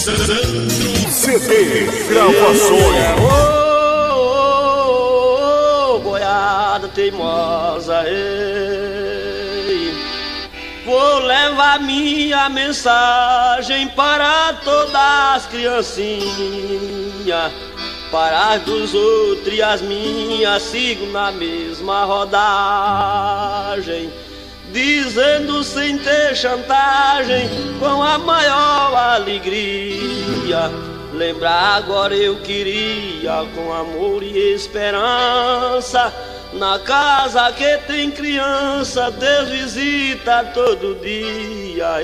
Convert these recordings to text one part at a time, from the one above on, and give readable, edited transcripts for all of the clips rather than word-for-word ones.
CD Gravações. Boiada teimosa, ei. Vou levar minha mensagem para todas as criancinhas, para as dos outros e as minhas sigo na mesma rodagem, dizendo sem ter chantagem, com a maior alegria. Lembrar agora eu queria, com amor e esperança, na casa que tem criança, Deus visita todo dia.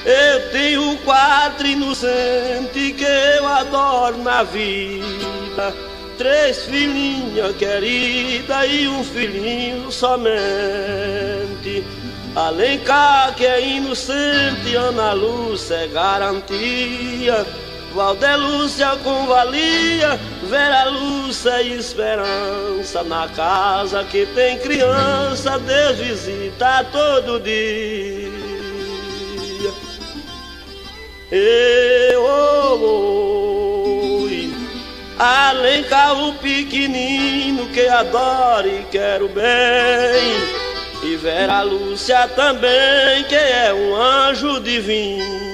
Eu tenho 4 inocentes que eu adoro na vida, 3 filhinhas queridas e um filhinho somente. Alencar que é inocente, Ana Lúcia é garantia, Valdelúcia com valia, Vera Lúcia é esperança. Na casa que tem criança, Deus visita todo dia. Alencar o pequenino que adora e quero bem, e Vera Lúcia também, que é um anjo divino.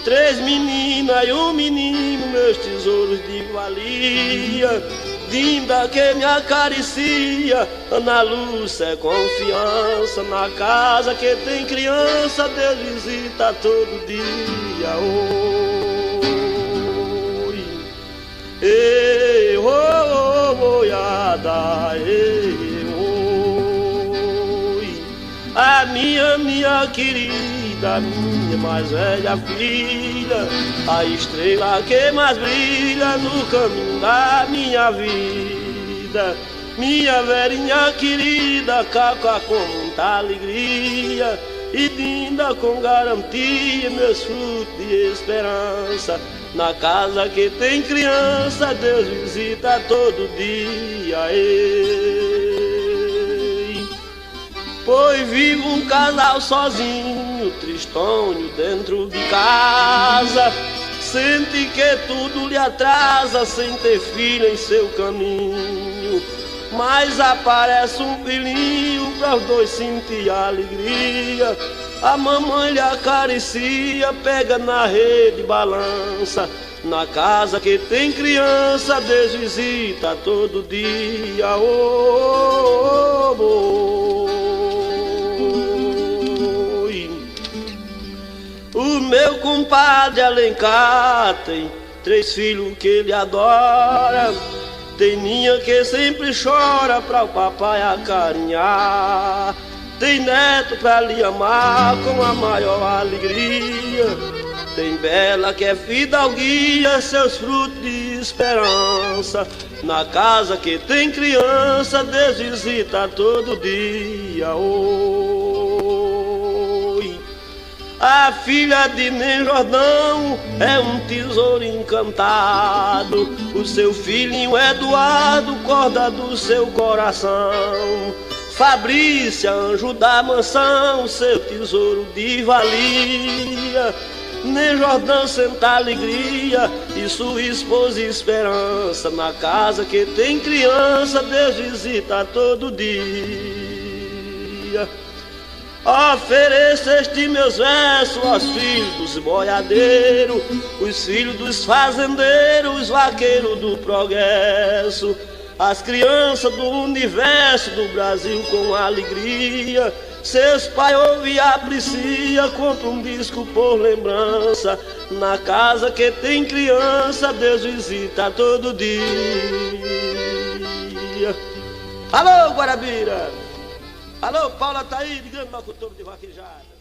3 meninas e um menino, meus tesouros de valia. Dinda que me acaricia, Ana Lúcia é confiança. Na casa que tem criança, Deus visita todo dia. Oi, ei, boiada, ei, oi. A minha querida, minha mais velha filha, a estrela que mais brilha no caminho da minha vida. Minha velhinha querida, caca com muita alegria, e linda com garantia, meus frutos de esperança. Na casa que tem criança, Deus visita todo dia. Pois vive um casal sozinho, tristonho dentro de casa, sente que tudo lhe atrasa, sem ter filha em seu caminho. Mas aparece um filhinho para os dois sentir alegria. A mamãe lhe acaricia, pega na rede, balança. Na casa que tem criança, Deus visita todo dia. O meu compadre Alencar tem 3 filhos que ele adora. Tem Ninha que sempre chora pra o papai acarinhar. Tem neto pra lhe amar com a maior alegria. Tem Bela que é fidalguia, seus frutos de esperança. Na casa que tem criança, Deus visita todo dia. A filha de Nem Jordão é um tesouro encantado. O seu filhinho Eduardo, corda do seu coração. Fabrícia, anjo da mansão, seu tesouro de valia. Nem Jordão senta alegria e sua esposa esperança. Na casa que tem criança, Deus visita todo dia. Ofereço este meus versos aos filhos dos boiadeiros, os filhos dos fazendeiros, os vaqueiros do progresso, as crianças do universo, do Brasil com alegria. Seus pais ouvem e apreciam, compra um disco por lembrança. Na casa que tem criança, Deus visita todo dia. Alô, Guarabira! Alô, Paula Taíde, grande locutor de vaquejada.